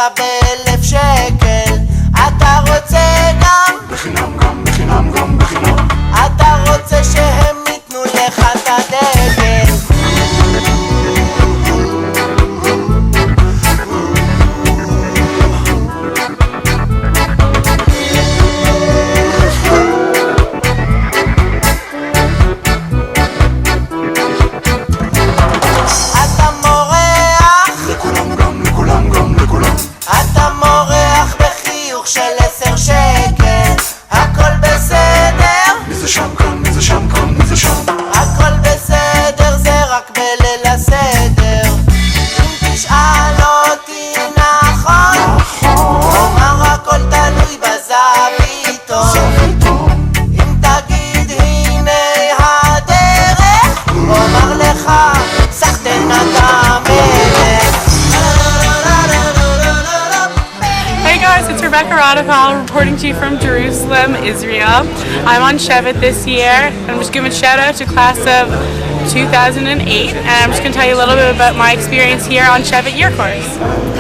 ב1,000 שקל. אתה רוצה גם בחינם, גם בחינם, גם בחינם. אתה רוצה שהם ייתנו לך את הדגל. של 10 שקל, הכל בסדר. מי זה שם כאן? מי זה שם כאן? מי זה שם? הכל בסדר, זה רק בליל הסדר. אם תשאל אותי נכון, אומר הכל תלוי בזוויתו. אם תגיד הנה הדרך, אומר לך סחתן אתה המלך. Hey guys, it's Rebecca Radifal reporting to you from Jerusalem, Israel. I'm on Shevet this year. I'm just giving a shout out to class of 2008, and I'm just going to tell you a little bit about my experience here on Shevet year course.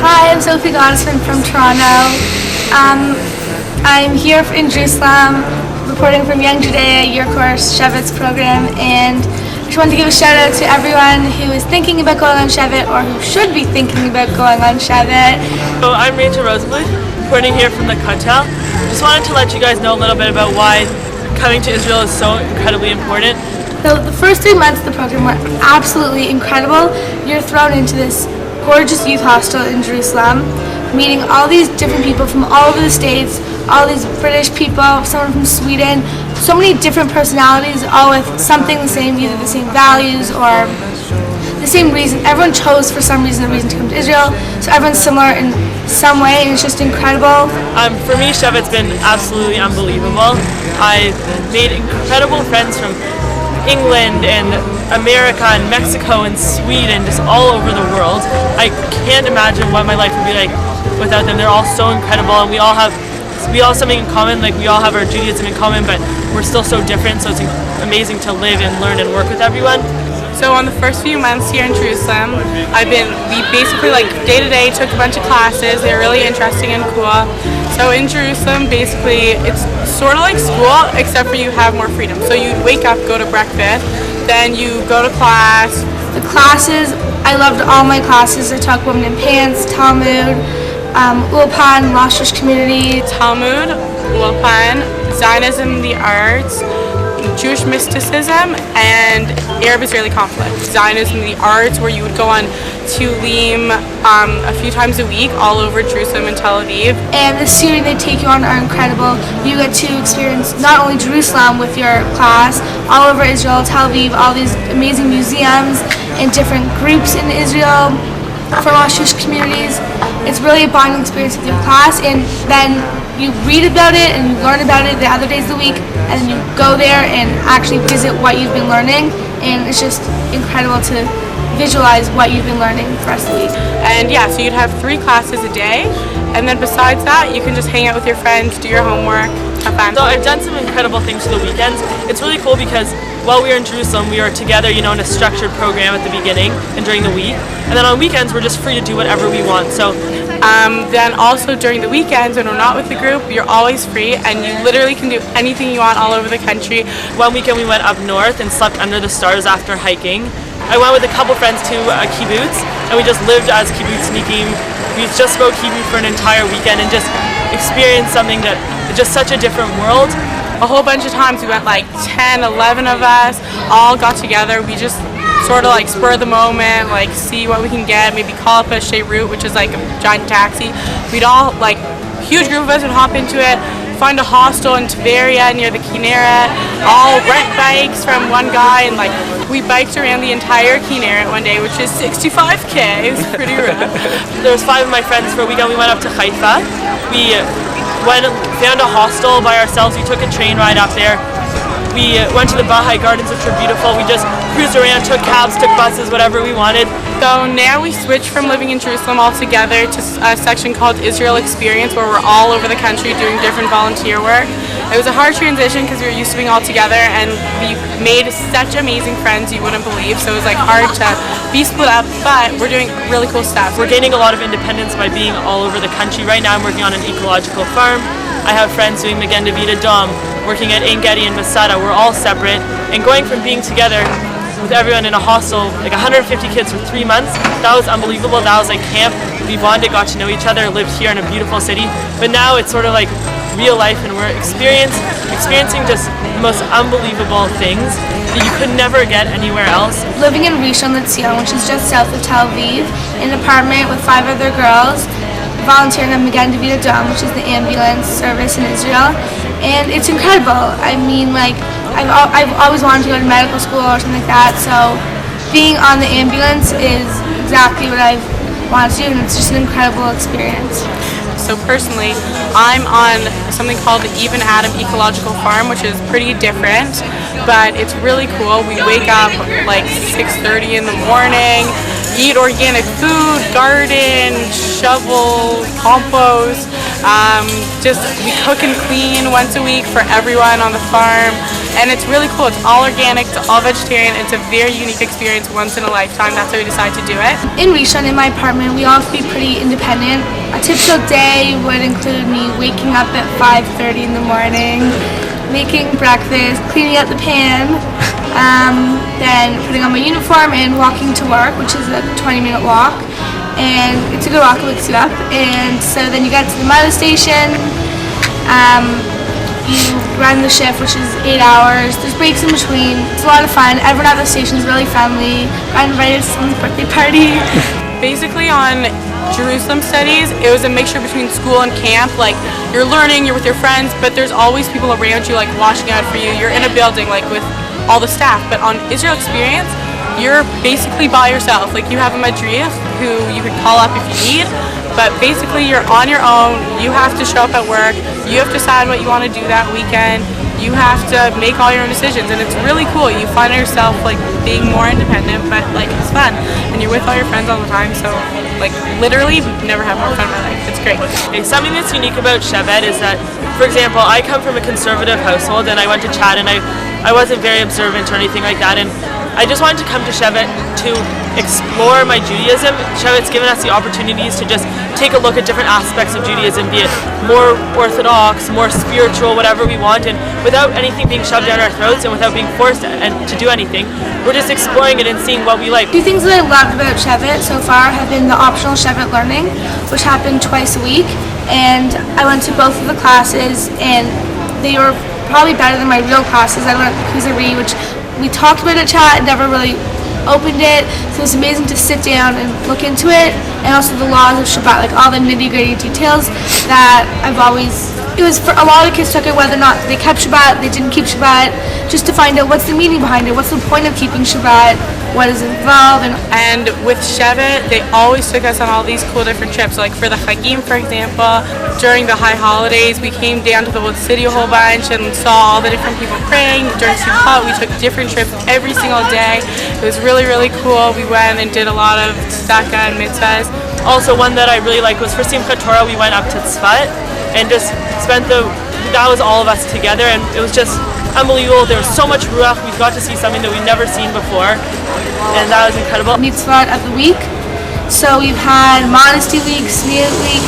Hi, I'm Sophie Gottesman from Toronto. I'm here in Jerusalem reporting from Young Judea year course Shevet's program, and I just wanted to give a shout out to everyone who is thinking about going on Shevet or who should be thinking about going on Shevet. So I'm Rachel Rosenbluth, reporting here from the Kotel. Just wanted to let you guys know a little bit about why coming to Israel is so incredibly important. So the first 3 months of the program were absolutely incredible. You're thrown into this gorgeous youth hostel in Jerusalem, meeting all these different people from all over the States, all these British people, someone from Sweden, so many different personalities, all with something the same, either the same values or the same reason. Everyone chose for some reason a reason to come to Israel, so everyone's similar in some way, and it's just incredible. For me, Shevet's been absolutely unbelievable. I made incredible friends from England and America and Mexico and Sweden, just all over the world. I can't imagine what my life would be like without them. They're all so incredible, and we all have something in common. Like, we all have our Judaism in common, but we're still so different, so it's amazing to live and learn and work with everyone. So on the first few months here in Jerusalem, we basically like day to day took a bunch of classes. They're really interesting and cool. So in Jerusalem, basically it's sort of like school, except for you have more freedom. So you wake up, go to breakfast, then you go to class. The classes, I loved all my classes. I taught Women in Pants, Talmud, Ulpan, Rosh Community. Talmud, Ulpan, Zionism, the arts, Jewish mysticism, and Arab-Israeli conflict. Zionism, the arts, where you would go on Tulim a few times a week all over Jerusalem and Tel Aviv. And the series they take you on are incredible. You get to experience not only Jerusalem with your class, all over Israel, Tel Aviv, all these amazing museums and different groups in Israel from all Jewish communities. It's really a bonding experience with your class, and then you read about it and you learn about it the other days of the week, and then you go there and actually visit what you've been learning, and it's just incredible to visualize what you've been learning for the rest of the week. And yeah, so you'd have 3 classes a day, and then besides that, you can just hang out with your friends, do your homework, have fun. So I've done some incredible things for the weekends. It's really cool because while we were in Jerusalem, we were together, in a structured program at the beginning and during the week. And then on weekends, we're just free to do whatever we want. So then also during the weekends, when we're not with the group, you're always free, and you literally can do anything you want all over the country. One weekend we went up north and slept under the stars after hiking. I went with a couple friends to a kibbutz, and we just lived as kibbutznikim. We just spoke Hebrew for an entire weekend and just experienced something that is just such a different world. A whole bunch of times we went like 10, 11 of us, all got together. We just sort of like spur of the moment, like see what we can get, maybe call up a Shevet, which is like a giant taxi. We'd all, like, huge group of us would hop into it, find a hostel in Tveria near the Kinneret, all rent bikes from one guy, and like we biked around the entire Kinneret one day, which is 65K. It's pretty rough. There was 5 of my friends for a weekend. We went up to Haifa. We found a hostel by ourselves. We took a train ride up there. We went to the Baha'i Gardens, which were beautiful. We just cruised around, took cabs, took buses, whatever we wanted. So now we switched from living in Jerusalem altogether to a section called Israel Experience, where we're all over the country doing different volunteer work. It was a hard transition because we were used to being all together, and we made such amazing friends you wouldn't believe. So it was like hard to be split up, but we're doing really cool stuff. We're gaining a lot of independence by being all over the country. Right now I'm working on an ecological farm. I have friends doing Magen David Adom, working at Ein Gedi and Masada. We're all separate, and going from being together with everyone in a hostel, like 150 kids for 3 months, that was unbelievable. That was like camp. We bonded, got to know each other, lived here in a beautiful city. But now it's sort of like real life, and we're experiencing just the most unbelievable things that you could never get anywhere else. Living in Rishon LeZion, which is just south of Tel Aviv, in an apartment with 5 other girls, volunteering at Magen David Adom, which is the ambulance service in Israel, and it's incredible. I mean, like, I've always wanted to go to medical school or something like that, so being on the ambulance is exactly what I've wanted to do, and it's just an incredible experience. So personally, I'm on something called the Even Adam Ecological Farm, which is pretty different, but it's really cool. We wake up like 6:30 in the morning, eat organic food, garden, shovel, compost. We cook and clean once a week for everyone on the farm, and it's really cool. It's all organic, it's all vegetarian. It's a very unique experience, once in a lifetime. That's why we decided to do it. In Rishon, in my apartment, we all have to be pretty independent. A typical day would include me waking up at 5:30 in the morning, making breakfast, cleaning out the pan, then putting on my uniform and walking to work, which is a 20-minute walk. And it's a good walk, it wakes you up. And so then you get to the mother station, you run the shift, which is 8 hours. There's breaks in between. It's a lot of fun. Everyone at the station is really friendly. Got invited to someone's birthday party. Basically on Jerusalem studies, it was a mixture between school and camp. Like, you're learning, you're with your friends, but there's always people around you like watching out for you. You're in a building like with all the staff. But on Israel Experience, you're basically by yourself. Like, you have a madrif who you can call up if you need, but basically you're on your own. You have to show up at work. You have to decide what you want to do that weekend. You have to make all your own decisions, and it's really cool. You find yourself like being more independent, but like it's fun, and you're with all your friends all the time. So like literally never had more fun in my life. It's great. Okay, something that's unique about Shevet is that, for example, I come from a conservative household, and I went to Chat, and I wasn't very observant or anything like that, and I just wanted to come to Shevet to explore my Judaism. Shevet's given us the opportunities to just take a look at different aspects of Judaism, be it more orthodox, more spiritual, whatever we want, and without anything being shoved down our throats and without being forced to do anything. We're just exploring it and seeing what we like. Two things that I loved about Shevet so far have been the optional Shevet learning, which happened twice a week, and I went to both of the classes, and they were probably better than my real classes. I learned Kuzari, which we talked about at Chat, never really opened it, so it's amazing to sit down and look into it, and also the laws of Shabbat, like all the nitty-gritty details that it was for a lot of kids took it whether or not they kept Shabbat, they didn't keep Shabbat, just to find out what's the meaning behind it, what's the point of keeping Shabbat, what does it involve. And with Shevet, they always took us on all these cool different trips. Like for the Chagim, for example, during the high holidays, we came down to the old city a whole bunch and saw all the different people praying. During Sukkot, we took different trips every single day. It was really, really cool. We went and did a lot of tzedakah and mitzvahs. Also, one that I really liked was for Simchat Torah. We went up to Tzfat and just that was all of us together, and it was just unbelievable. There was so much ruach. We got to see something that we'd never seen before, and that was incredible. Mitzvot of the week. So we've had modesty week, Sneer week,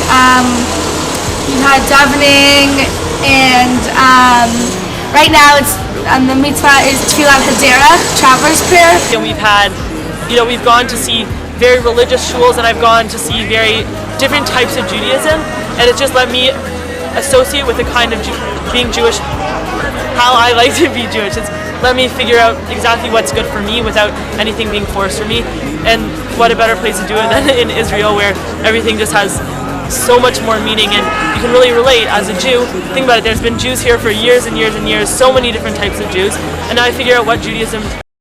we've had davening, and right now it's the mitzvah is Tfilat Hadera, Traveler's Prayer. And we've gone to see very religious shuls, and I've gone to see very different types of Judaism, and it's just let me associate with the kind of being Jewish, how I like to be Jewish. It's let me figure out exactly what's good for me without anything being forced for me. And what a better place to do it than in Israel, where everything just has so much more meaning, and you can really relate as a Jew. Think about it, there's been Jews here for years and years and years, so many different types of Jews, and now I figure out what Judaism